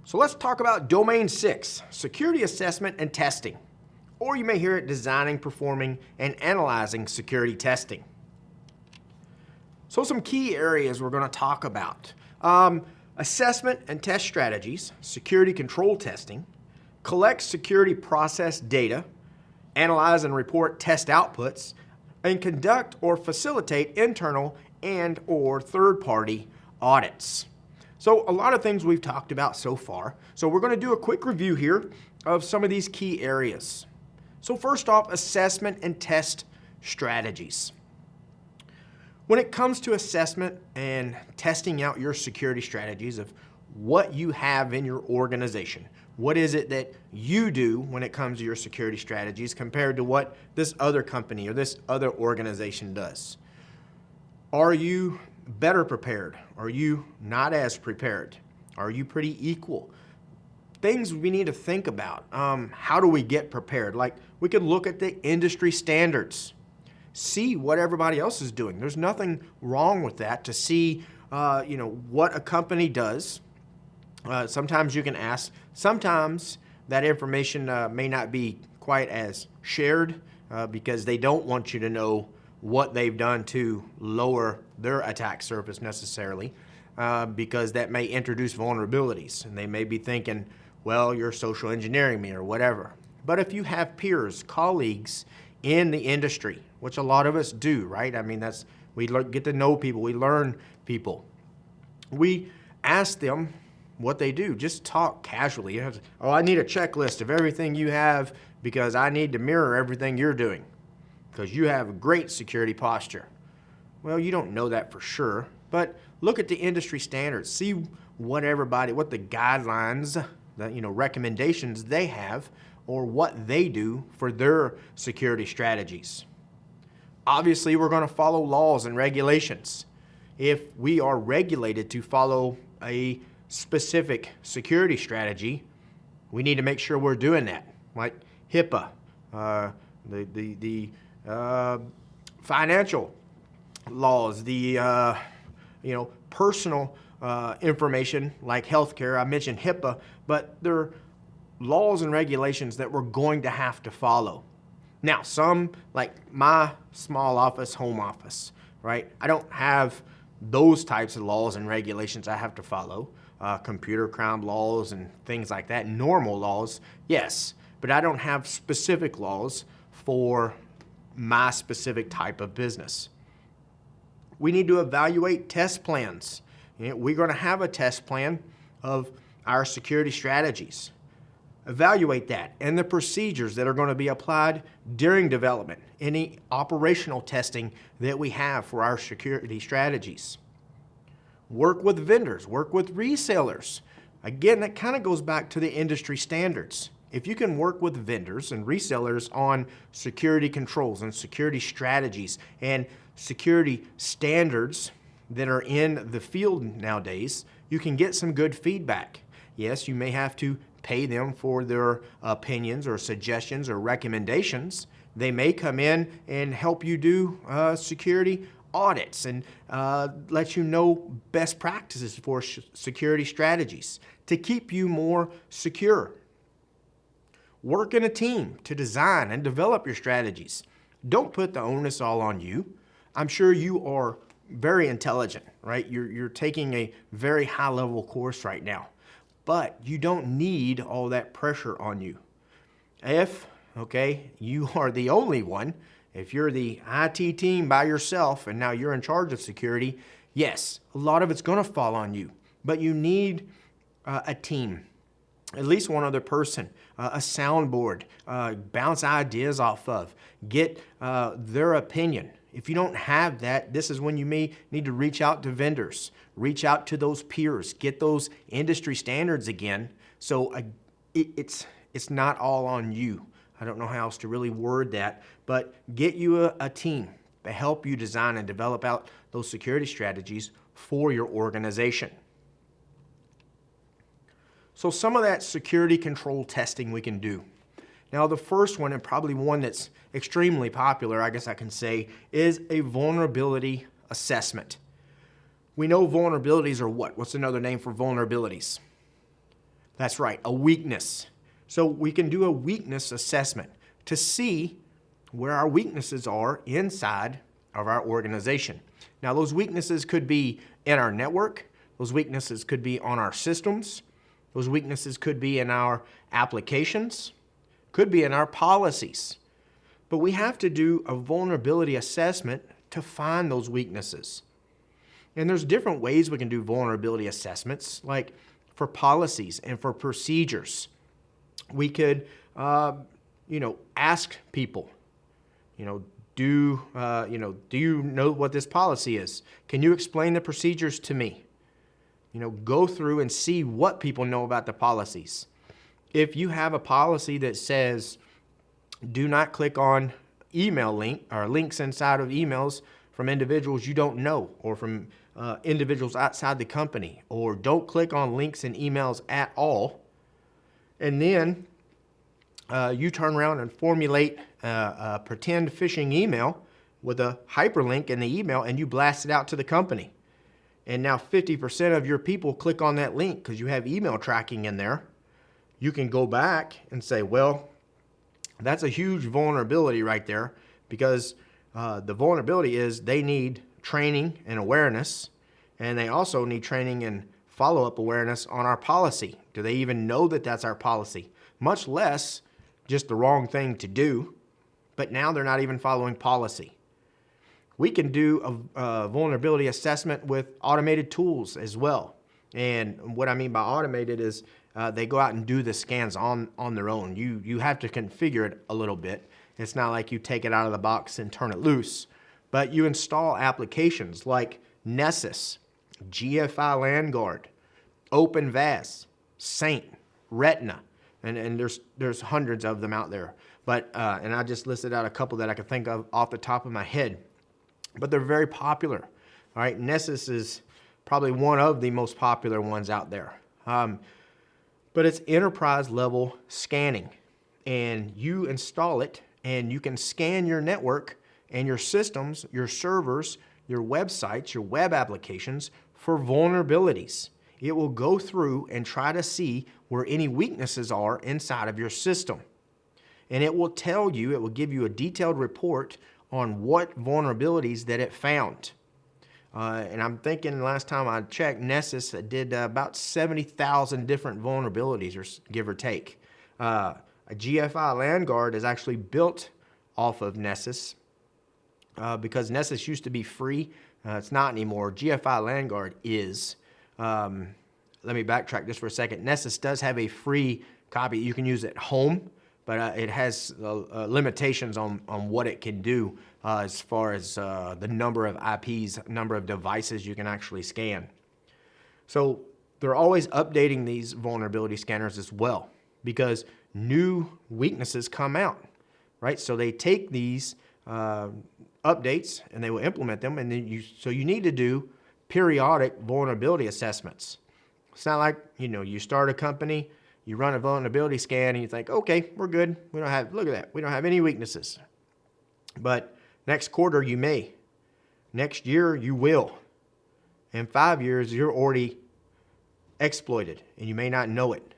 So let's talk about Domain 6, Security Assessment and Testing. Or you may hear it designing, performing, and analyzing security testing. So some key areas we're going to talk about. Assessment and test strategies, security control testing, collect security process data, analyze and report test outputs, and conduct or facilitate internal and/or third-party audits. So a lot of things we've talked about so far. So we're going to do a quick review here of some of these key areas. So first off, assessment and test strategies. When it comes to assessment and testing out your security strategies of what you have in your organization, what is it that you do when it comes to your security strategies compared to what this other company or this other organization does? Are you better prepared? Are you not as prepared? Are you pretty equal? Things we need to think about. How do we get prepared? Like, we could look at the industry standards, see what everybody else is doing. There's nothing wrong with that, to see what a company does. Sometimes you can ask. Sometimes that information may not be quite as shared because they don't want you to know what they've done to lower their attack surface necessarily, because that may introduce vulnerabilities. And they may be thinking, well, you're social engineering me or whatever. But if you have peers, colleagues in the industry, which a lot of us do, right? I mean, we get to know people, we learn people. We ask them what they do. Just talk casually. You have to, oh, I need a checklist of everything you have because I need to mirror everything you're doing because you have a great security posture. Well, you don't know that for sure, but look at the industry standards. See what the guidelines, recommendations they have or what they do for their security strategies. Obviously, we're going to follow laws and regulations. If we are regulated to follow a specific security strategy, we need to make sure we're doing that, like HIPAA, the financial laws, the personal information like healthcare. I mentioned HIPAA, but there are laws and regulations that we're going to have to follow. Now, some, like my small office, home office, right? I don't have those types of laws and regulations I have to follow. Computer crime laws and things like that. Normal laws, yes, but I don't have specific laws for my specific type of business. We need to evaluate test plans. We're going to have a test plan of our security strategies. Evaluate that and the procedures that are going to be applied during development, any operational testing that we have for our security strategies. Work with vendors, work with resellers. Again, that kind of goes back to the industry standards. If you can work with vendors and resellers on security controls and security strategies and security standards that are in the field nowadays, you can get some good feedback. Yes, you may have to pay them for their opinions or suggestions or recommendations. They may come in and help you do security audits and let you know best practices for security strategies to keep you more secure. Work in a team to design and develop your strategies. Don't put the onus all on you. I'm sure you are very intelligent, right? You're taking a very high-level course right now, but you don't need all that pressure on you. If, you are the only one, if you're the IT team by yourself and now you're in charge of security, yes, a lot of it's going to fall on you, but you need a team, at least one other person, a soundboard, bounce ideas off of, get their opinion. If you don't have that, this is when you may need to reach out to vendors, reach out to those peers, get those industry standards again. So it's not all on you. I don't know how else to really word that, but get you a team to help you design and develop out those security strategies for your organization. So some of that security control testing we can do. Now, the first one, and probably one that's extremely popular, I guess I can say, is a vulnerability assessment. We know vulnerabilities are what? What's another name for vulnerabilities? That's right, a weakness. So we can do a weakness assessment to see where our weaknesses are inside of our organization. Now, those weaknesses could be in our network. Those weaknesses could be on our systems. Those weaknesses could be in our applications, could be in our policies. But we have to do a vulnerability assessment to find those weaknesses. And there's different ways we can do vulnerability assessments, like for policies and for procedures. We could, ask people, do you know what this policy is? Can you explain the procedures to me? Go through and see what people know about the policies. If you have a policy that says, do not click on email link or links inside of emails from individuals you don't know, or from individuals outside the company, or don't click on links in emails at all, and then you turn around and formulate a pretend phishing email with a hyperlink in the email, and you blast it out to the company. And now 50% of your people click on that link because you have email tracking in there. You can go back and say, well, that's a huge vulnerability right there, because the vulnerability is they need training and awareness, and they also need training and follow-up awareness on our policy. Do they even know that that's our policy? Much less just the wrong thing to do, but now they're not even following policy. We can do a vulnerability assessment with automated tools as well. And what I mean by automated is they go out and do the scans on their own. You have to configure it a little bit. It's not like you take it out of the box and turn it loose. But you install applications like Nessus, GFI LandGuard, OpenVAS, Saint, Retina, and there's hundreds of them out there. But and I just listed out a couple that I could think of off the top of my head. But they're very popular. All right, Nessus is probably one of the most popular ones out there. But it's enterprise level scanning, and you install it and you can scan your network and your systems, your servers, your websites, your web applications for vulnerabilities. It will go through and try to see where any weaknesses are inside of your system. And it will tell you, it will give you a detailed report on what vulnerabilities that it found. And I'm thinking last time I checked, Nessus did about 70,000 different vulnerabilities, or give or take. A GFI LandGuard is actually built off of Nessus because Nessus used to be free. It's not anymore. GFI LandGuard is. Let me backtrack just for a second. Nessus does have a free copy you can use at home, but it has limitations on what it can do as far as the number of IPs, number of devices you can actually scan. So they're always updating these vulnerability scanners as well, because new weaknesses come out, right? So they take these updates and they will implement them, and then you need to do periodic vulnerability assessments. It's not like, you start a company, you run a vulnerability scan, and you think, okay, we're good. Look at that. We don't have any weaknesses. But next quarter, you may. Next year, you will. In 5 years, you're already exploited, and you may not know it.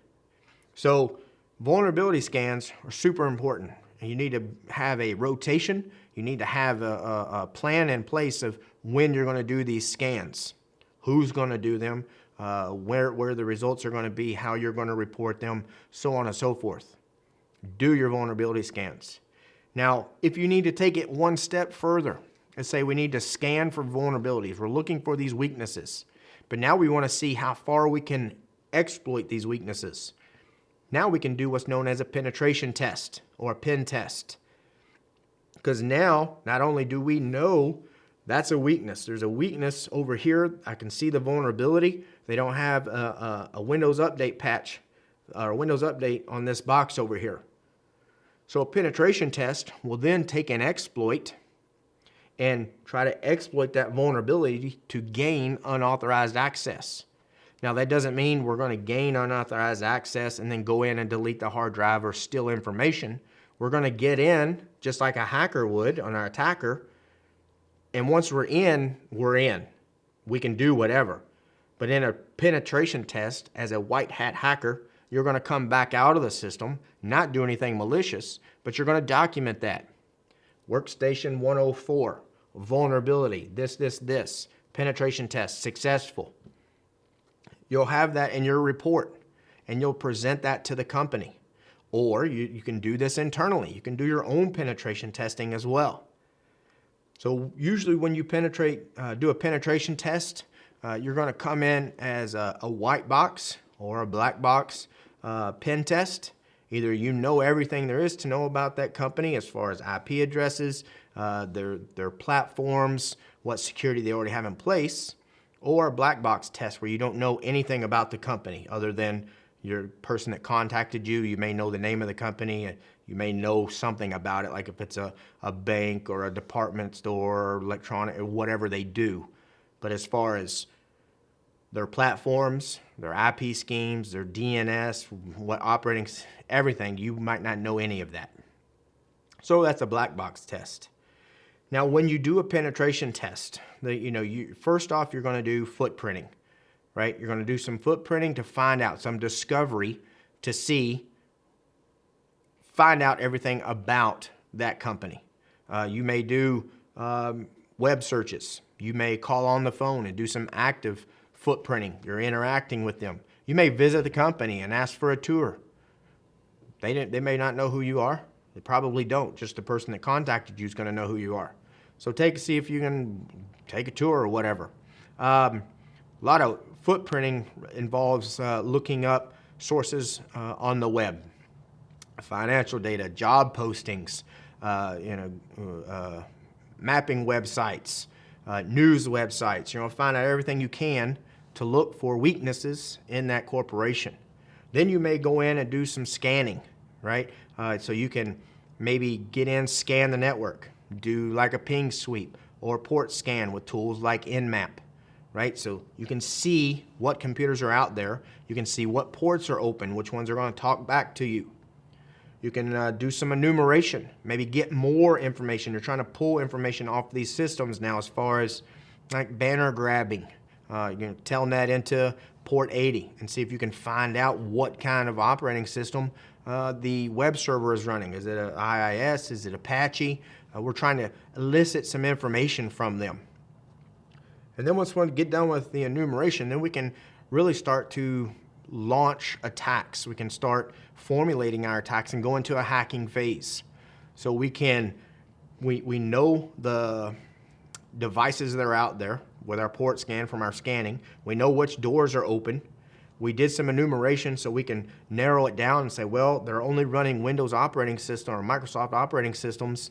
So vulnerability scans are super important. And you need to have a rotation. You need to have a plan in place of when you're going to do these scans, who's going to do them, where the results are going to be, how you're going to report them, so on and so forth. Do your vulnerability scans. Now, if you need to take it one step further, let's say we need to scan for vulnerabilities. We're looking for these weaknesses, but now we want to see how far we can exploit these weaknesses. Now we can do what's known as a penetration test or a pen test. Because now, not only do we know that's a weakness, there's a weakness over here. I can see the vulnerability. They don't have a Windows Update patch or Windows Update on this box over here. So a penetration test will then take an exploit and try to exploit that vulnerability to gain unauthorized access. Now, that doesn't mean we're going to gain unauthorized access and then go in and delete the hard drive or steal information. We're going to get in just like a hacker would on our attacker. And once we're in, we're in. We can do whatever. But in a penetration test, as a white hat hacker, you're going to come back out of the system, not do anything malicious, but you're going to document that. Workstation 104, vulnerability, this, penetration test, successful. You'll have that in your report, and you'll present that to the company. Or you can do this internally. You can do your own penetration testing as well. So usually when you do a penetration test, you're going to come in as a white box or a black box pen test. Either you know everything there is to know about that company as far as IP addresses, their platforms, what security they already have in place, or a black box test where you don't know anything about the company other than your person that contacted you. You may know the name of the company, and you may know something about it, like if it's a bank or a department store or electronic or whatever they do. But as far as their platforms, their IP schemes, their DNS, what operating, everything, you might not know any of that. So that's a black box test. Now, when you do a penetration test, first off, you're going to do footprinting, right? You're going to do some footprinting to find out, some discovery to find out everything about that company. You may do web searches. You may call on the phone and do some active footprinting. You're interacting with them. You may visit the company and ask for a tour. They may not know who you are. They probably don't. Just the person that contacted you is going to know who you are. So see if you can take a tour or whatever. A lot of footprinting involves looking up sources on the web, financial data, job postings, mapping websites, news websites. You're going to find out everything you can to look for weaknesses in that corporation. Then you may go in and do some scanning, right? So you can maybe get in, scan the network, do like a ping sweep or port scan with tools like Nmap, right? So you can see what computers are out there. You can see what ports are open, which ones are going to talk back to you. You can do some enumeration, maybe get more information. You're trying to pull information off these systems now as far as like banner grabbing. You can telnet into port 80 and see if you can find out what kind of operating system the web server is running. Is it an IIS? Is it Apache? We're trying to elicit some information from them. And then once we get done with the enumeration, then we can really start to launch attacks. We can start formulating our attacks and go into a hacking phase. So we know the devices that are out there with our port scan from our scanning. We know which doors are open. We did some enumeration so we can narrow it down and say, well, they're only running Windows operating system or Microsoft operating systems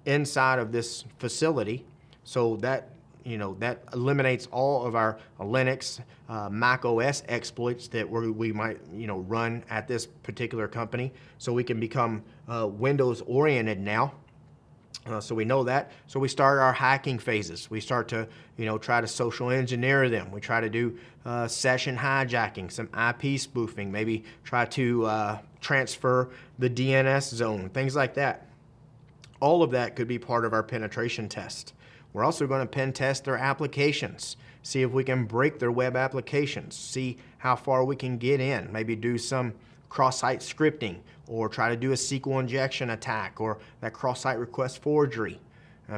inside of this facility. So that eliminates all of our Linux, Mac OS exploits that we might run at this particular company. So we can become Windows oriented now. So we know that. So we start our hacking phases. We start to try to social engineer them. We try to do session hijacking, some IP spoofing, maybe try to transfer the DNS zone, things like that. All of that could be part of our penetration test. We're also going to pen test their applications, see if we can break their web applications, see how far we can get in, maybe do some cross-site scripting or try to do a SQL injection attack or that cross-site request forgery.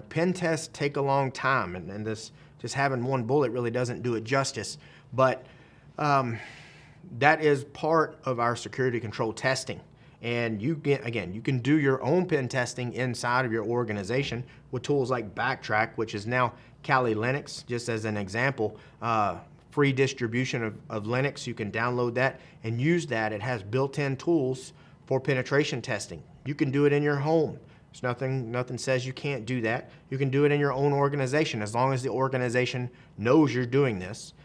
Pen tests take a long time, and this just having one bullet really doesn't do it justice, but that is part of our security control testing. And you can do your own pen testing inside of your organization with tools like Backtrack, which is now Kali Linux, just as an example. Free distribution of Linux. You can download that and use that. It has built-in tools for penetration testing. You can do it in your home. There's nothing says you can't do that. You can do it in your own organization as long as the organization knows you're doing this.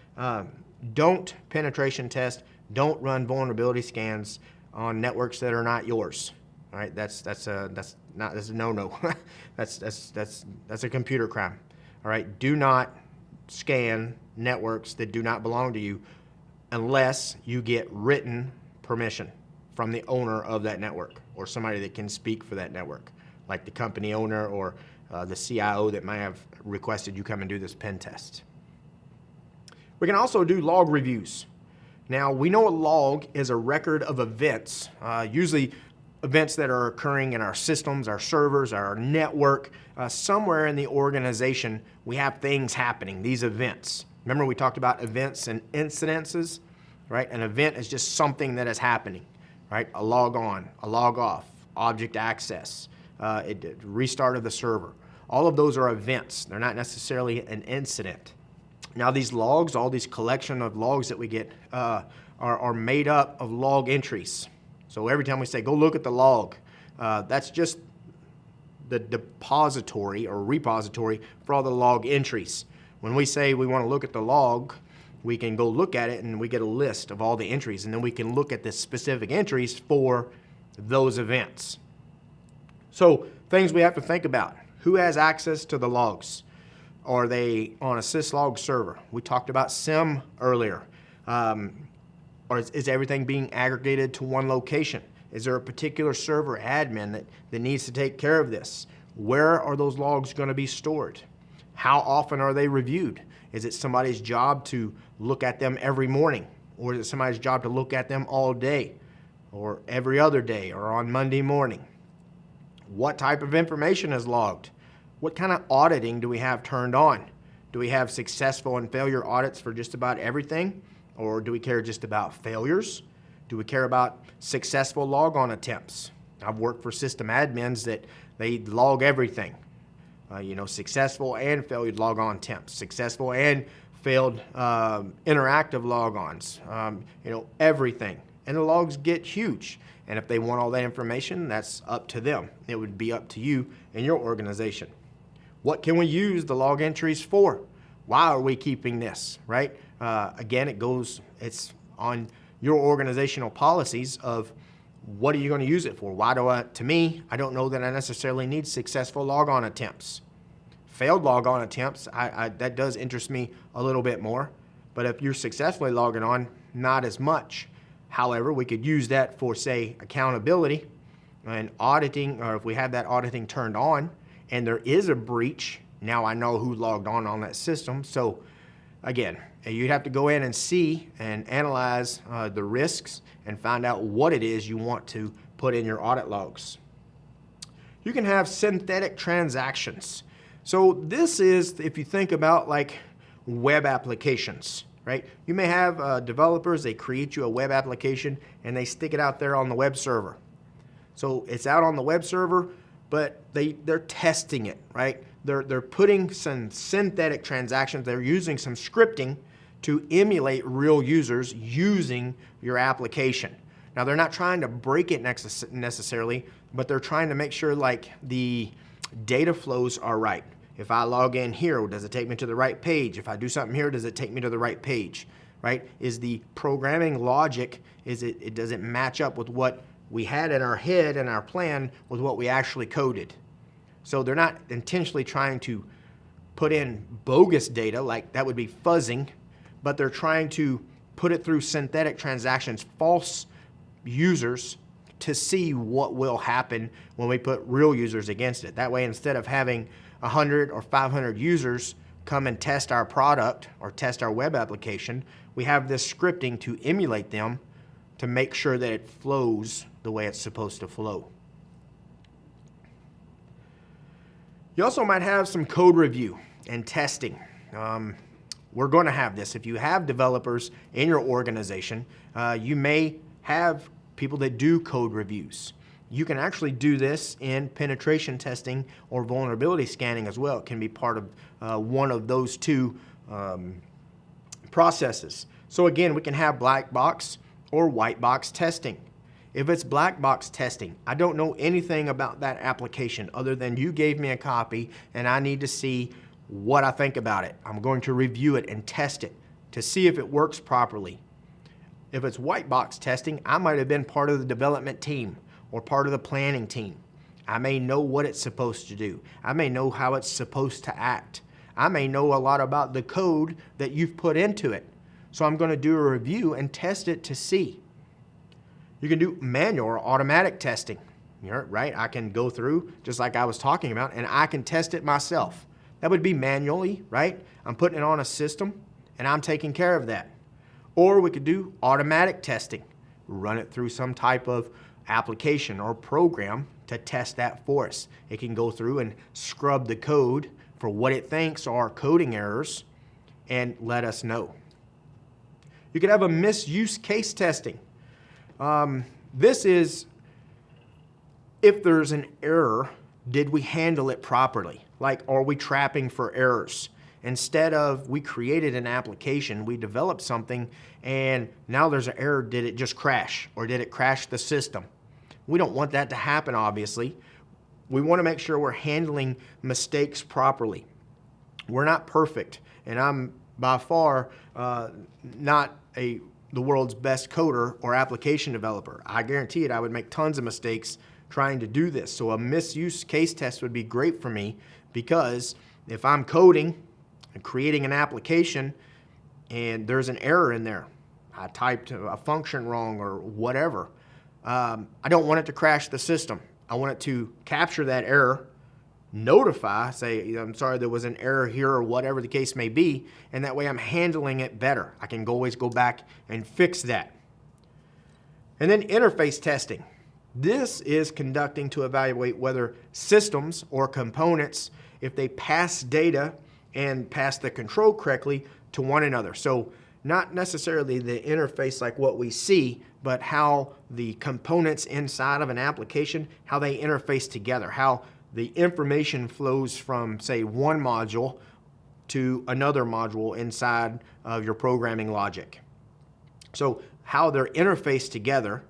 Don't penetration test. Don't run vulnerability scans on networks that are not yours. All right, that's a no-no. that's a computer crime. All right, do not scan networks that do not belong to you unless you get written permission from the owner of that network or somebody that can speak for that network, like the company owner or the CIO that might have requested you come and do this pen test. We can also do log reviews. Now, we know a log is a record of events, usually events that are occurring in our systems, our servers, our network. Somewhere in the organization, we have things happening, these events. Remember we talked about events and incidences, right? An event is just something that is happening, right? A log on, a log off, object access, restart of the server. All of those are events. They're not necessarily an incident. Now these logs, all these collection of logs that we get are made up of log entries. So every time we say, go look at the log, that's just the depository or repository for all the log entries. When we say we want to look at the log, we can go look at it and we get a list of all the entries, and then we can look at the specific entries for those events. So things we have to think about. Who has access to the logs? Are they on a syslog server? We talked about SIM earlier. Or is everything being aggregated to one location? Is there a particular server admin that needs to take care of this? Where are those logs going to be stored? How often are they reviewed? Is it somebody's job to look at them every morning? Or is it somebody's job to look at them all day? Or every other day? Or on Monday morning? What type of information is logged? What kind of auditing do we have turned on? Do we have successful and failure audits for just about everything? Or do we care just about failures? Do we care about successful logon attempts? I've worked for system admins that they log everything. Successful and failed logon attempts, successful and failed interactive logons, everything. And the logs get huge. And if they want all that information, that's up to them. It would be up to you and your organization. What can we use the log entries for? Why are we keeping this, right? Again, it's on your organizational policies of what are you going to use it for? To me, I don't know that I necessarily need successful logon attempts. Failed logon attempts, that does interest me a little bit more. But if you're successfully logging on, not as much. However, we could use that for, say, accountability and auditing, or if we have that auditing turned on and there is a breach, now I know who logged on that system. So again, you'd have to go in and see and analyze the risks and find out what it is you want to put in your audit logs. You can have synthetic transactions. So this is, if you think about like web applications, right? You may have developers, they create you a web application and they stick it out there on the web server. So it's out on the web server, but they're testing it, right? They're putting some synthetic transactions, they're using some scripting to emulate real users using your application. Now they're not trying to break it necessarily, but they're trying to make sure like the data flows are right. If I log in here, does it take me to the right page? If I do something here, does it take me to the right page, right? Is the programming logic, does it match up with what we had in our head and our plan with what we actually coded? So they're not intentionally trying to put in bogus data, like that would be fuzzing, but they're trying to put it through synthetic transactions, false users, to see what will happen when we put real users against it. That way, instead of having 100 or 500 users come and test our product or test our web application, we have this scripting to emulate them to make sure that it flows the way it's supposed to flow. You also might have some code review and testing. We're going to have this. If you have developers in your organization, you may have people that do code reviews. You can actually do this in penetration testing or vulnerability scanning as well. It can be part of one of those two processes. So again, we can have black box or white box testing. If it's black box testing, I don't know anything about that application other than you gave me a copy and I need to see what I think about it. I'm going to review it and test it to see if it works properly. If it's white box testing, I might have been part of the development team or part of the planning team. I may know what it's supposed to do. I may know how it's supposed to act. I may know a lot about the code that you've put into it. So I'm going to do a review and test it to see. You can do manual or automatic testing, right? I can go through, just like I was talking about, and I can test it myself. That would be manually, right? I'm putting it on a system, and I'm taking care of that. Or we could do automatic testing, run it through some type of application or program to test that for us. It can go through and scrub the code for what it thinks are coding errors and let us know. You could have a misuse case testing. This is if there's an error, did we handle it properly? Like, are we trapping for errors? Instead of we created an application, we developed something, and now there's an error, did it just crash? Or did it crash the system? We don't want that to happen, obviously. We want to make sure we're handling mistakes properly. We're not perfect, and I'm by far not the world's best coder or application developer. I guarantee it, I would make tons of mistakes trying to do this. So a misuse case test would be great for me, because if I'm coding and creating an application and there's an error in there, I typed a function wrong or whatever, I don't want it to crash the system. I want it to capture that error, notify, say, I'm sorry, there was an error here or whatever the case may be, and that way I'm handling it better. I can always go back and fix that. And then interface testing. This is conducting to evaluate whether systems or components, if they pass data and pass the control correctly to one another. So not necessarily the interface like what we see, but how the components inside of an application, how they interface together, how the information flows from, say, one module to another module inside of your programming logic. So how they're interfaced together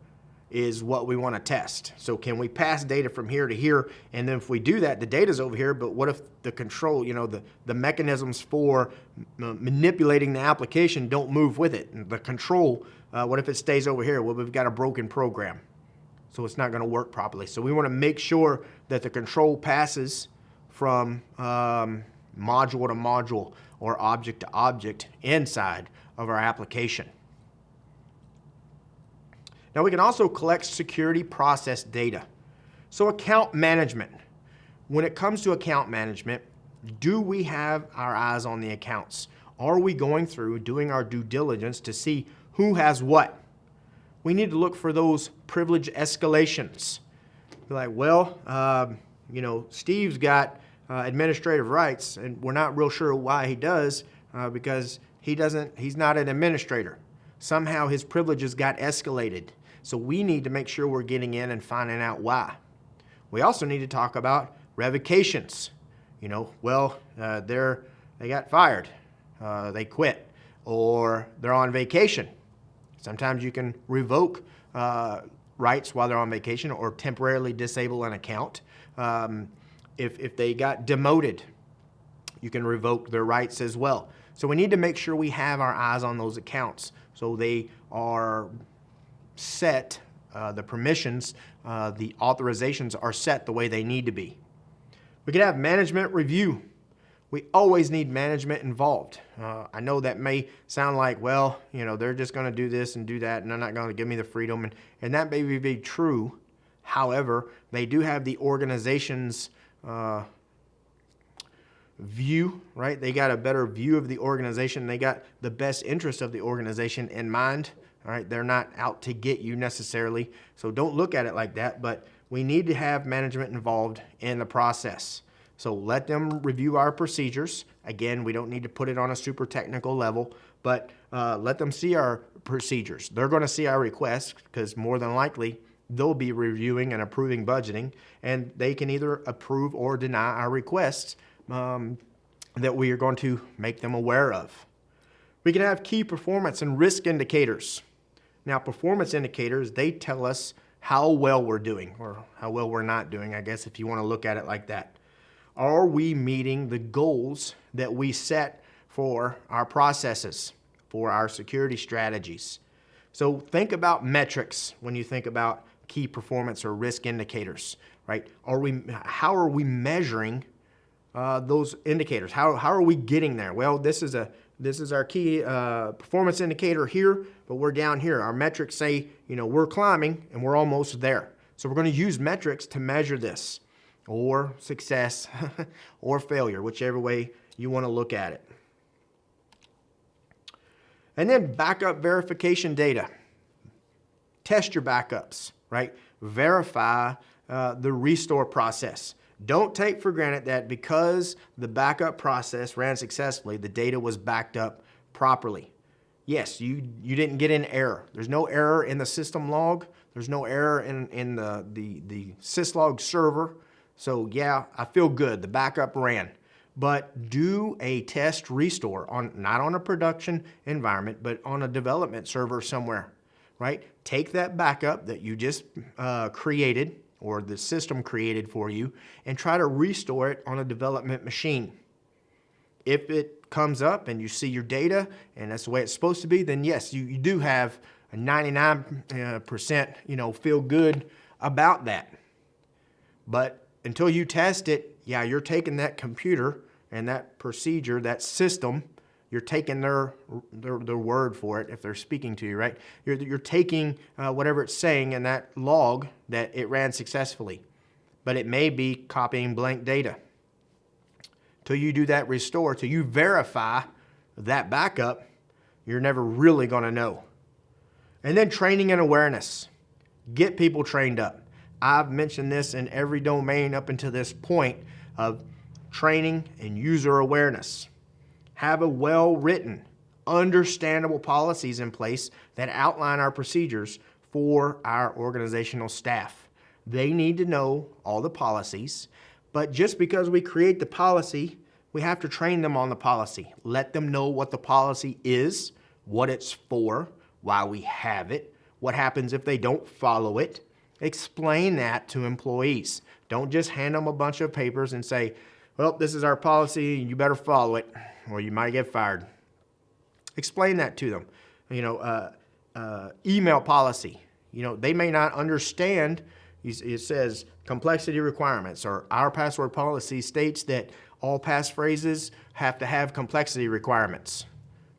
is what we want to test. So can we pass data from here to here? And then if we do that, the data's over here, but what if the control, the mechanisms for manipulating the application don't move with it? And the control, what if it stays over here? Well, we've got a broken program, so it's not going to work properly. So we want to make sure that the control passes from module to module or object to object inside of our application. Now we can also collect security process data. So account management. When it comes to account management, do we have our eyes on the accounts? Are we going through doing our due diligence to see who has what? We need to look for those privilege escalations. Be like, well, Steve's got administrative rights, and we're not real sure why he does, because he's not an administrator. Somehow his privileges got escalated. So we need to make sure we're getting in and finding out why. We also need to talk about revocations. They got fired, they quit, or they're on vacation. Sometimes you can revoke rights while they're on vacation or temporarily disable an account. If they got demoted, you can revoke their rights as well. So we need to make sure we have our eyes on those accounts so they are set, the permissions, the authorizations are set the way they need to be. We could have management review. We always need management involved. I know that may sound like, well, they're just going to do this and do that, and they're not going to give me the freedom, and that may be true. However, they do have the organization's view, right? They got a better view of the organization. They got the best interest of the organization in mind. All right, they're not out to get you necessarily, so don't look at it like that, but we need to have management involved in the process. So let them review our procedures. Again, we don't need to put it on a super technical level, but let them see our procedures. They're going to see our requests, because more than likely they'll be reviewing and approving budgeting, and they can either approve or deny our requests that we are going to make them aware of. We can have key performance and risk indicators. Now, performance indicators, they tell us how well we're doing, or how well we're not doing, I guess, if you want to look at it like that. Are we meeting the goals that we set for our processes, for our security strategies? So think about metrics when you think about key performance or risk indicators, right? How are we measuring those indicators? How are we getting there? Well, this is our key performance indicator here, but we're down here. Our metrics say, we're climbing and we're almost there. So we're going to use metrics to measure this, or success or failure, whichever way you want to look at it. And then backup verification data. Test your backups, right? Verify the restore process. Don't take for granted that because the backup process ran successfully, the data was backed up properly. Yes, you didn't get an error. There's no error in the system log. There's no error in the syslog server. So yeah, I feel good. The backup ran. But do a test restore on not on a production environment, but on a development server somewhere, right? Take that backup that you just created or the system created for you and try to restore it on a development machine. If it comes up and you see your data and that's the way it's supposed to be, then yes, you do have a 99% feel good about that. But until you test it, yeah, you're taking that computer and that procedure, that system, you're taking their word for it if they're speaking to you, right? You're taking whatever it's saying in that log that it ran successfully, but it may be copying blank data. Till you do that restore, till you verify that backup, you're never really going to know. And then training and awareness. Get people trained up. I've mentioned this in every domain up until this point of training and user awareness. Have a well-written, understandable policies in place that outline our procedures for our organizational staff. They need to know all the policies, but just because we create the policy, we have to train them on the policy. Let them know what the policy is, what it's for, why we have it, what happens if they don't follow it. Explain that to employees. Don't just hand them a bunch of papers and say, well, this is our policy, you better follow it, or you might get fired. Explain that to them. Email policy. They may not understand. It says complexity requirements, or our password policy states that all passphrases have to have complexity requirements.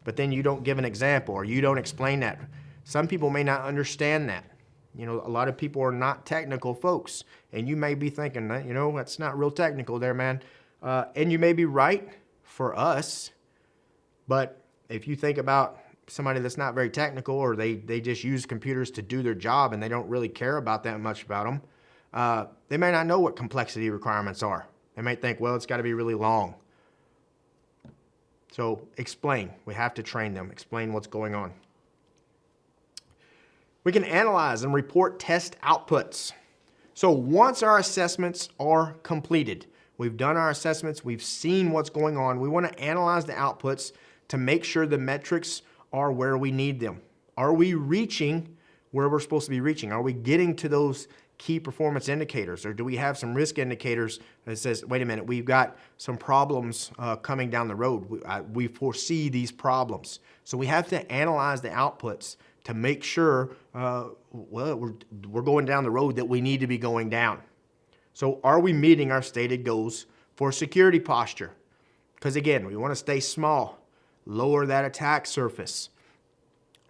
But then you don't give an example, or you don't explain that. Some people may not understand that. A lot of people are not technical folks, and you may be thinking, that's not real technical there, man. And you may be right for us, but if you think about somebody that's not very technical, or they just use computers to do their job and they don't really care about that much about them, they may not know what complexity requirements are. They might think, well, it's got to be really long. So explain. We have to train them. Explain what's going on. We can analyze and report test outputs. So once our assessments are completed, we've done our assessments, we've seen what's going on, we want to analyze the outputs to make sure the metrics are where we need them. Are we reaching where we're supposed to be reaching? Are we getting to those key performance indicators, or do we have some risk indicators that says, wait a minute, we've got some problems coming down the road. We foresee these problems. So we have to analyze the outputs to make sure we're going down the road that we need to be going down. So are we meeting our stated goals for security posture? Because again, we want to stay small, lower that attack surface,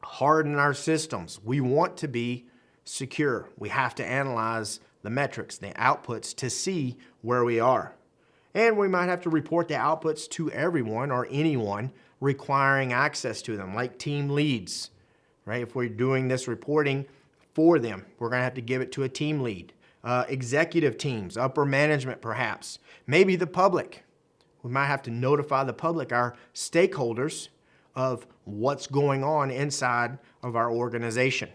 harden our systems. We want to be secure. We have to analyze the metrics, the outputs, to see where we are. And we might have to report the outputs to everyone or anyone requiring access to them, like team leads, right? If we're doing this reporting for them, we're going to have to give it to a team lead. Executive teams, upper management perhaps, maybe the public. We might have to notify the public, our stakeholders, of what's going on inside of our organization.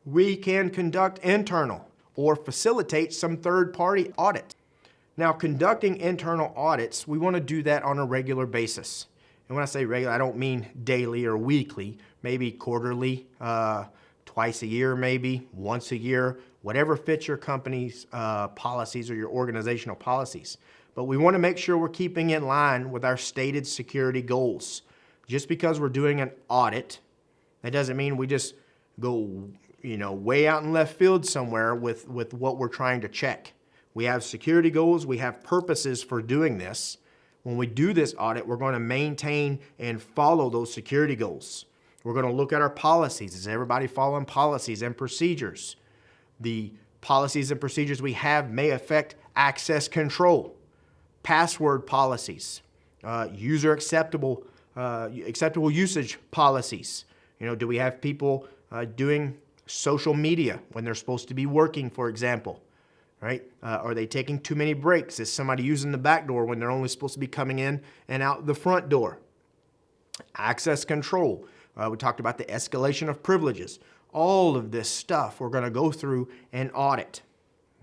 We can conduct internal or facilitate some third-party audit. Now, conducting internal audits, we want to do that on a regular basis. And when I say regular, I don't mean daily or weekly, maybe quarterly, twice a year, maybe once a year, whatever fits your company's policies or your organizational policies. But we want to make sure we're keeping in line with our stated security goals. Just because we're doing an audit, that doesn't mean we just go way out in left field somewhere with what we're trying to check. We have security goals. We have purposes for doing this. When we do this audit, we're going to maintain and follow those security goals. We're going to look at our policies. Is everybody following policies and procedures? The policies and procedures we have may affect access control, password policies, user acceptable usage policies. Do we have people doing social media when they're supposed to be working, for example? Right? Are they taking too many breaks? Is somebody using the back door when they're only supposed to be coming in and out the front door? Access control. We talked about the escalation of privileges. All of this stuff we're going to go through and audit.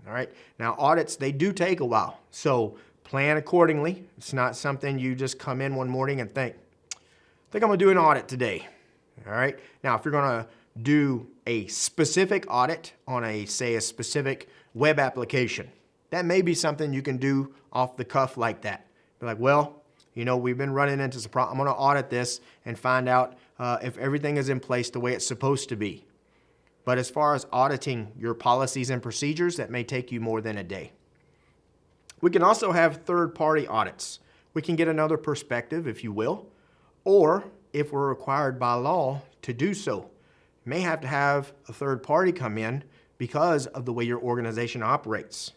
All right. Now, audits, they do take a while. So plan accordingly. It's not something you just come in one morning and think I'm going to do an audit today. All right. Now, if you're going to do a specific audit on say a specific web application, that may be something you can do off the cuff like that. Be like, well, we've been running into some problems. I'm going to audit this and find out if everything is in place the way it's supposed to be. But as far as auditing your policies and procedures, that may take you more than a day. We can also have third-party audits. We can get another perspective, if you will, or if we're required by law to do so. You may have to have a third party come in because of the way your organization operates.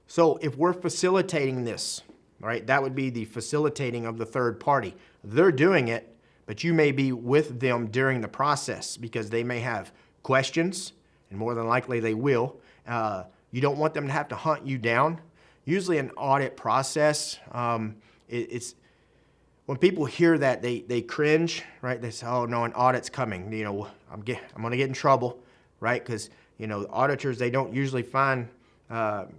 So if we're facilitating this, right, that would be the facilitating of the third party. They're doing it, but you may be with them during the process because they may have questions, and more than likely they will. You don't want them to have to hunt you down. Usually an audit process, it's when people hear that, they cringe, right? They say, oh no, an audit's coming. I'm going to get in trouble, right? Because, auditors, they don't usually find, they're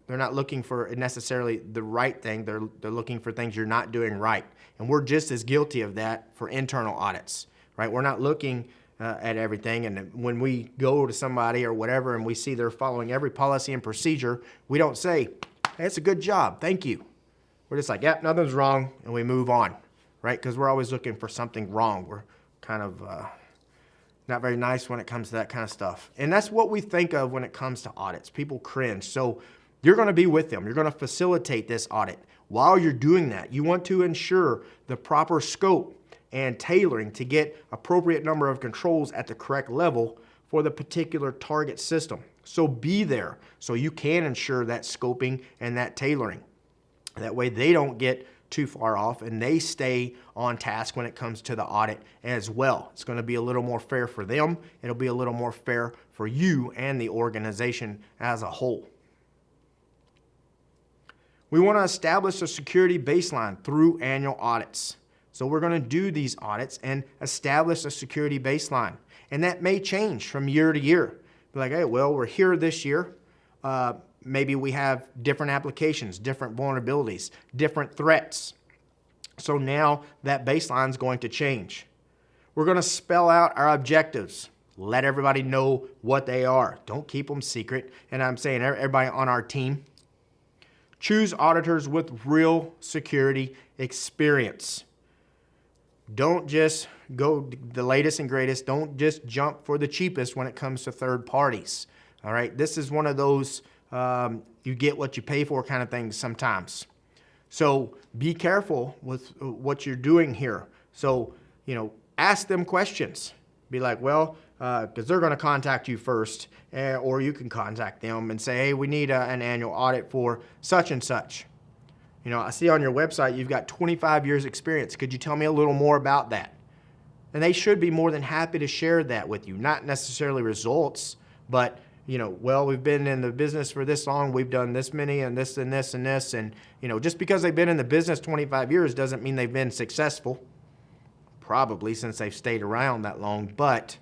not looking for necessarily the right thing. They're looking for things you're not doing right. And we're just as guilty of that for internal audits, right? We're not looking at everything. And when we go to somebody or whatever and we see they're following every policy and procedure, we don't say, hey, it's a good job, thank you. We're just like, yep, nothing's wrong, and we move on, right? Because we're always looking for something wrong. We're kind of not very nice when it comes to that kind of stuff. And that's what we think of when it comes to audits. People cringe. So you're going to be with them. You're going to facilitate this audit. While you're doing that, you want to ensure the proper scope and tailoring to get appropriate number of controls at the correct level for the particular target system. So be there so you can ensure that scoping and that tailoring. That way they don't get too far off and they stay on task when it comes to the audit as well. It's going to be a little more fair for them. It'll be a little more fair for you and the organization as a whole. We want to establish a security baseline through annual audits. So we're going to do these audits and establish a security baseline. And that may change from year to year. Be like, hey, well, we're here this year. Maybe we have different applications, different vulnerabilities, different threats. So now that baseline is going to change. We're going to spell out our objectives. Let everybody know what they are. Don't keep them secret. And I'm saying everybody on our team. Choose auditors with real security experience. Don't just go the latest and greatest. Don't just jump for the cheapest when it comes to third parties. All right, this is one of those you get what you pay for kind of things sometimes. So be careful with what you're doing here. So, ask them questions. Be like, well, because they're going to contact you first, or you can contact them and say, hey, we need an annual audit for such and such. I see on your website you've got 25 years experience. Could you tell me a little more about that? And they should be more than happy to share that with you. Not necessarily results, but well, we've been in the business for this long, we've done this many and this and this and this, and just because they've been in the business 25 years doesn't mean they've been successful. Probably, since they've stayed around that long. But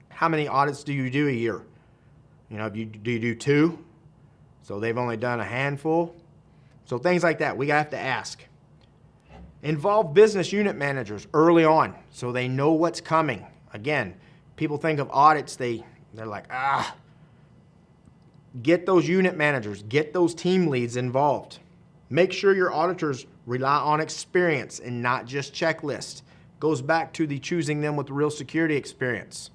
how many audits do you do a year? Do you do 2? So they've only done a handful. So things like that, we have to ask. Involve business unit managers early on so they know what's coming. Again, people think of audits, they're like, Get those unit managers, get those team leads involved. Make sure your auditors rely on experience and not just checklists. Goes back to the choosing them with real security experience.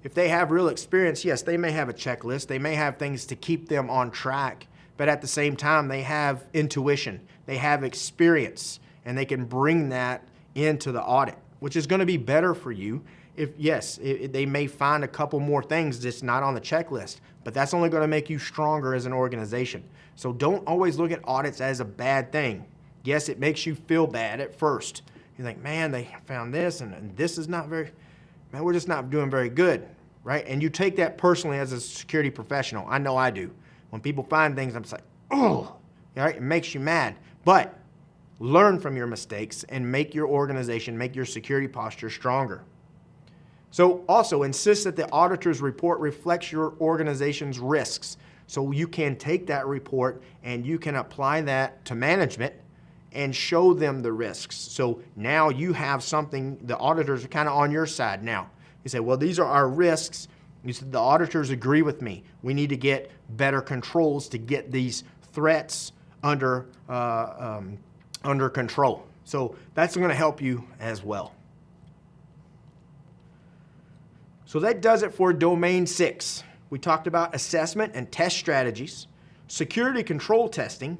If they have real experience, yes, they may have a checklist. They may have things to keep them on track. But at the same time, they have intuition. They have experience. And they can bring that into the audit, which is going to be better for you. They may find a couple more things that's not on the checklist, but that's only going to make you stronger as an organization. So don't always look at audits as a bad thing. Yes, it makes you feel bad at first. You think, man, they found this and this is not very, man, we're just not doing very good, right? And you take that personally as a security professional. I know I do. When people find things, I'm just like, oh, right? It makes you mad. But learn from your mistakes and make your organization, make your security posture stronger. So also insist that the auditor's report reflects your organization's risks. So you can take that report and you can apply that to management and show them the risks. So now you have something, the auditors are kind of on your side now. You say, well, these are our risks. You said the auditors agree with me. We need to get better controls to get these threats under control. So that's going to help you as well. So that does it for Domain 6. We talked about assessment and test strategies, security control testing,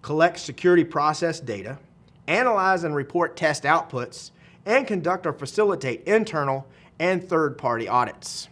collect security process data, analyze and report test outputs, and conduct or facilitate internal and third-party audits.